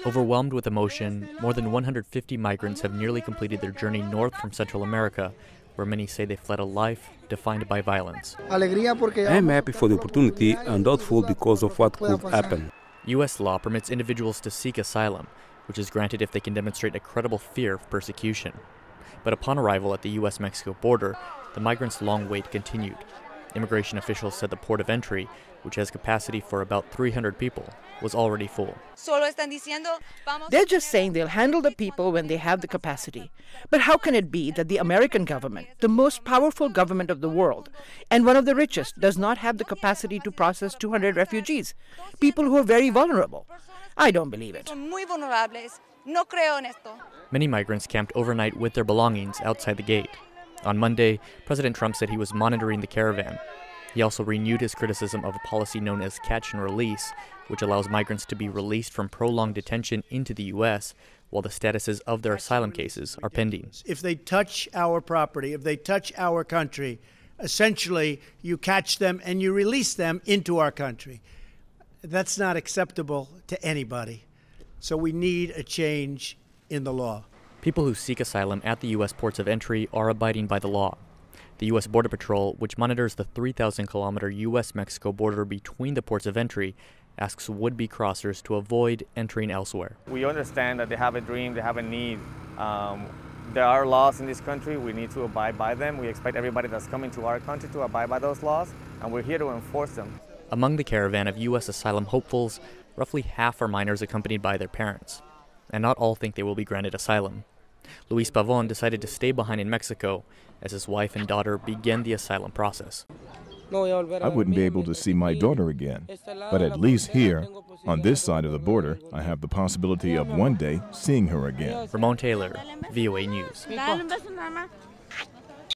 Overwhelmed with emotion, more than 150 migrants have nearly completed their journey north from Central America, where many say they fled a life defined by violence. I am happy for the opportunity and doubtful because of what could happen. U.S. law permits individuals to seek asylum, which is granted if they can demonstrate a credible fear of persecution. But upon arrival at the U.S.-Mexico border, the migrants' long wait continued. Immigration officials said the port of entry, which has capacity for about 300 people, was already full. They're just saying they'll handle the people when they have the capacity. But how can it be that the American government, the most powerful government of the world, and one of the richest, does not have the capacity to process 200 refugees, people who are very vulnerable? I don't believe it. Many migrants camped overnight with their belongings outside the gate. On Monday, President Trump said he was monitoring the caravan. He also renewed his criticism of a policy known as catch and release, which allows migrants to be released from prolonged detention into the U.S. while the statuses of their asylum cases are pending. If they touch our property, if they touch our country, essentially you catch them and you release them into our country. That's not acceptable to anybody. So we need a change in the law. People who seek asylum at the U.S. ports of entry are abiding by the law. The U.S. Border Patrol, which monitors the 3,000-kilometer U.S.-Mexico border between the ports of entry, asks would-be crossers to avoid entering elsewhere. We understand that they have a dream, they have a need. There are laws in this country, we need to abide by them. We expect everybody that's coming to our country to abide by those laws, and we're here to enforce them. Among the caravan of U.S. asylum hopefuls, roughly half are minors accompanied by their parents. And not all think they will be granted asylum. Luis Pavon decided to stay behind in Mexico as his wife and daughter began the asylum process. I wouldn't be able to see my daughter again, but at least here, on this side of the border, I have the possibility of one day seeing her again. Ramon Taylor, VOA News.